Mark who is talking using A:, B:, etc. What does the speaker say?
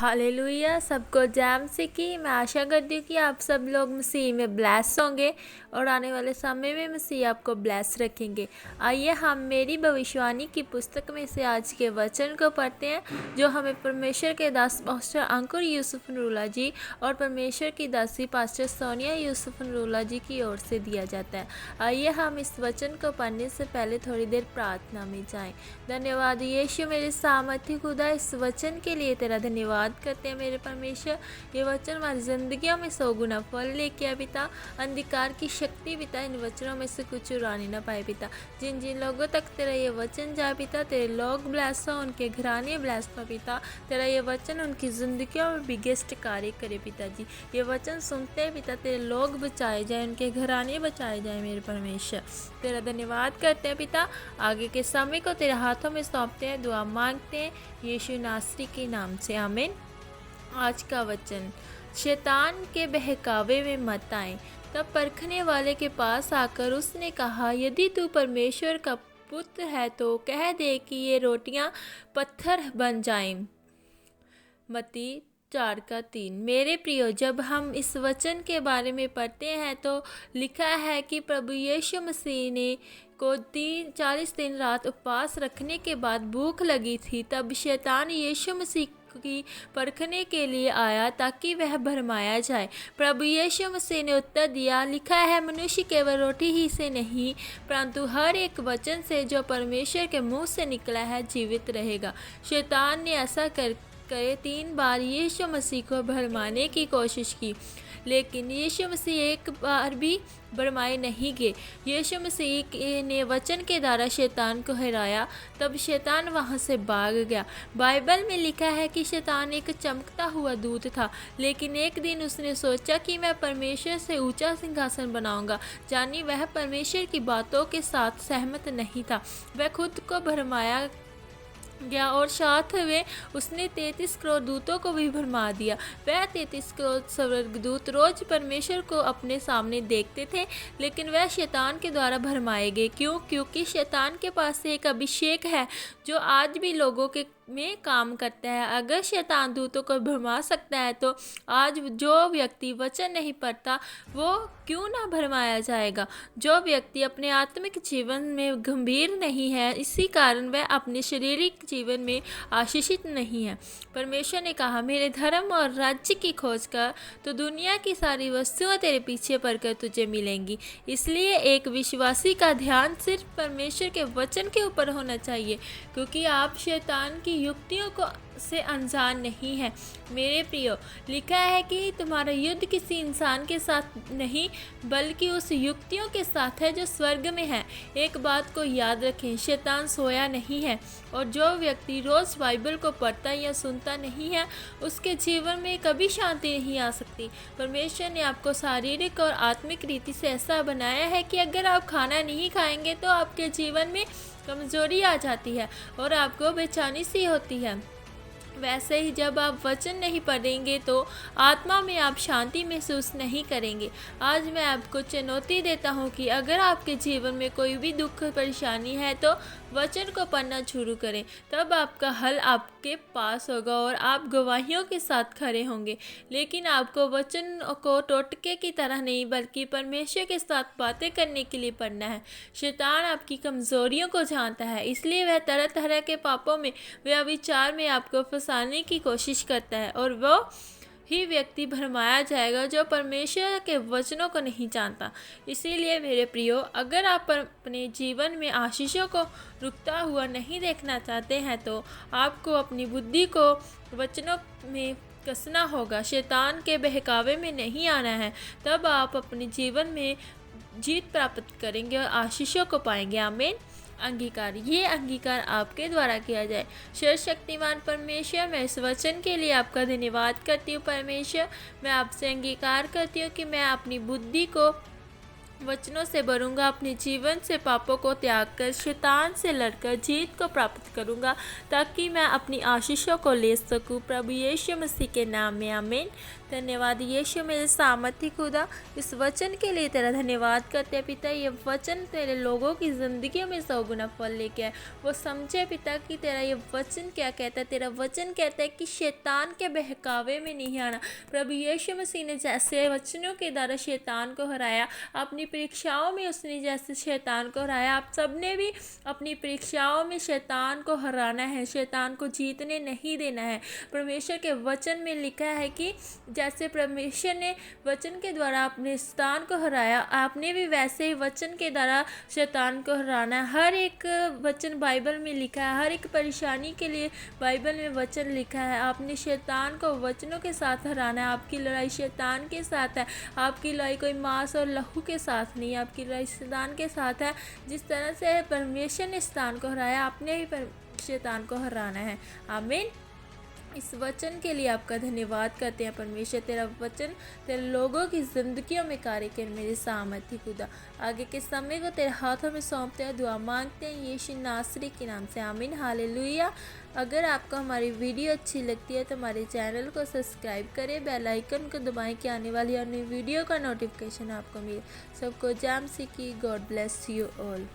A: Hallelujah. सबको jam से की मैं आशा करती हूँ कि आप सब लोग मसीह में ब्लेस होंगे और आने वाले समय में मसीह आपको ब्लेस रखेंगे। आइए हम मेरी भविष्यवाणी की पुस्तक में से आज के वचन को पढ़ते हैं जो हमें परमेश्वर के दास पास्टर अंकुर यूसुफ नरूला जी और परमेश्वर की दासी पास्टर सोनिया यूसुफ नरूला जी की ओर से दिया जाता है। आइए हम इस वचन को पढ़ने से पहले थोड़ी देर प्रार्थना में जाएं। धन्यवाद यीशु मेरे सामर्थ्य खुदा, इस वचन के लिए तेरा धन्यवाद करते हैं मेरे परमेश्वर। ये वचन हमारी जिंदगियों में 100 गुना फल लेके आए पिता। अंधकार की शक्ति पिता इन वचनों में से कुछ चुराने ना पाए पिता। जिन जिन लोगों तक तेरा ये वचन जाए पिता, तेरे लोग ब्लेस हो, उनके घराने ब्लेस हो पिता। तेरा ये वचन उनकी जिंदगियों में बिगेस्ट कार्य करे पिताजी। ये वचन सुनते हैं पिता, तेरे लोग बचाए जाए, उनके घराने बचाए जाए मेरे परमेश्वर। तेरा धन्यवाद करते हैं पिता। आगे के समय को तेरे हाथों में सौंपते हैं, दुआ मांगते हैं यीशु नासरी के नाम से, आमीन। आज का वचन, शैतान के बहकावे में मत आए। तब परखने वाले के पास आकर उसने कहा, यदि तू परमेश्वर का पुत्र है तो कह दे कि ये रोटियां पत्थर बन जाएं। मत्ती 4:3। मेरे प्रियो, जब हम इस वचन के बारे में पढ़ते हैं तो लिखा है कि प्रभु यीशु मसीह ने को 40 दिन रात उपवास रखने के बाद भूख लगी थी। तब शैतान यीशु मसीह की परखने के लिए आया ताकि वह भरमाया जाए। प्रभु यीशु मसीह ने उत्तर दिया, लिखा है मनुष्य केवल रोटी ही से नहीं परंतु हर एक वचन से जो परमेश्वर के मुंह से निकला है जीवित रहेगा। शैतान ने ऐसा कर 3 बार यीशु मसीह को भरमाने की कोशिश की, लेकिन यीशु मसीह एक बार भी भरमाए नहीं गए। यीशु मसीह ने वचन के द्वारा शैतान को हराया। तब शैतान वहां से भाग गया। बाइबल में लिखा है कि शैतान एक चमकता हुआ दूत था, लेकिन एक दिन उसने सोचा कि मैं परमेश्वर से ऊंचा सिंहासन बनाऊंगा। जानी वह परमेश्वर की बातों के साथ सहमत नहीं था। वह खुद को भरमाया गया और साथ में उसने 33 करोड़ दूतों को भी भरमा दिया। वह 33 करोड़ स्वर्गदूत रोज परमेश्वर को अपने सामने देखते थे, लेकिन वह शैतान के द्वारा भरमाए गए। क्योंकि शैतान के पास एक अभिषेक है जो आज भी लोगों के में काम करता है। अगर शैतान दूतों को भरमा सकता है तो आज जो व्यक्ति वचन नहीं पढ़ता वो क्यों ना भरमाया जाएगा। जो व्यक्ति अपने आत्मिक जीवन में गंभीर नहीं है, इसी कारण वह अपने शारीरिक जीवन में आशीषित नहीं है। परमेश्वर ने कहा, मेरे धर्म और राज्य की खोज कर तो दुनिया की सारी वस्तुएं तेरे पीछे पड़कर तुझे मिलेंगी। इसलिए एक विश्वासी का ध्यान सिर्फ परमेश्वर के वचन के ऊपर होना चाहिए, क्योंकि आप शैतान की युक्तियों को से अनजान नहीं है। मेरे प्रियो, लिखा है कि तुम्हारा युद्ध किसी इंसान के साथ नहीं बल्कि उस युक्तियों के साथ है जो स्वर्ग में है। एक बात को याद रखें, शैतान सोया नहीं है, और जो व्यक्ति रोज बाइबल को पढ़ता या सुनता नहीं है उसके जीवन में कभी शांति नहीं आ सकती। परमेश्वर ने आपको शारीरिक और आत्मिक रीति से ऐसा बनाया है कि अगर आप खाना नहीं खाएंगे तो आपके जीवन में कमजोरी आ जाती है और आपको बेचैनी सी होती है। वैसे ही जब आप वचन नहीं पढ़ेंगे तो आत्मा में आप शांति महसूस नहीं करेंगे। आज मैं आपको चुनौती देता हूँ कि अगर आपके जीवन में कोई भी दुख परेशानी है तो वचन को पढ़ना शुरू करें। तब आपका हल आपके पास होगा और आप गवाहियों के साथ खड़े होंगे। लेकिन आपको वचन को टोटके की तरह नहीं बल्कि परमेश्वर के साथ बातें करने के लिए पढ़ना है। शैतान आपकी कमजोरियों को जानता है, इसलिए वह तरह तरह के पापों में व विचार में आपको फंसाने की कोशिश करता है, और वो ही व्यक्ति भरमाया जाएगा जो परमेश्वर के वचनों को नहीं जानता। इसीलिए मेरे प्रियो, अगर आप अपने जीवन में आशीषों को रुकता हुआ नहीं देखना चाहते हैं तो आपको अपनी बुद्धि को वचनों में कसना होगा। शैतान के बहकावे में नहीं आना है, तब आप अपने जीवन में जीत प्राप्त करेंगे और आशीषों को पाएंगे, आमीन। अंगीकार, ये अंगीकार आपके द्वारा किया जाए। सर्वशक्तिमान परमेश्वर, मैं इस वचन के लिए आपका धन्यवाद करती हूँ। परमेश्वर, मैं आपसे अंगीकार करती हूँ कि मैं अपनी बुद्धि को वचनों से भरूंगा, अपने जीवन से पापों को त्याग कर शैतान से लड़कर जीत को प्राप्त करूंगा, ताकि मैं अपनी आशीषों को ले सकूं। प्रभु यीशु मसीह के नाम में आमीन। धन्यवाद यीशु मेरे सामर्थी खुदा, इस वचन के लिए तेरा धन्यवाद करते हैं पिता। ये वचन तेरे लोगों की ज़िंदगियों में 100 गुना फल लेके आए। वो समझे पिता कि तेरा ये वचन क्या कहता है। तेरा वचन कहता है कि शैतान के बहकावे में नहीं आना। प्रभु यीशु मसीह ने जैसे वचनों के द्वारा शैतान को हराया, अपनी परीक्षाओं में उसने जैसे शैतान को हराया, आप सब ने भी अपनी परीक्षाओं में शैतान को हराना है, शैतान को जीतने नहीं देना है। परमेश्वर के वचन में लिखा है कि जैसे परमेश्वर ने वचन के द्वारा अपने शैतान को हराया, आपने भी वैसे ही वचन के द्वारा शैतान को हराना है। हर एक वचन बाइबल में लिखा है, हर एक परेशानी के लिए बाइबल में वचन लिखा है। आपने शैतान को वचनों के साथ हराना है। आपकी लड़ाई शैतान के साथ है, आपकी लड़ाई कोई मांस और लहू के साथ नहीं, आपकी लड़ाई शैतान के साथ है। जिस तरह से परमेश्वर ने शैतान को हराया, आपने भी शैतान को हराना है। आमीन। इस वचन के लिए आपका धन्यवाद करते हैं परमेश्वर। तेरा वचन तेरे लोगों की ज़िंदगियों में कार्य कर मेरे सामर्थी खुदा। आगे के समय को तेरे हाथों में सौंपते हैं, दुआ मांगते हैं यीशु नासरी के नाम से, आमीन। हालेलुया। अगर आपको हमारी वीडियो अच्छी लगती है तो हमारे चैनल को सब्सक्राइब करें, बेल आइकन को दबाएं कि आने वाली अन्य वीडियो का नोटिफिकेशन आपको मिले। सबको जाम सीखी। God bless you all.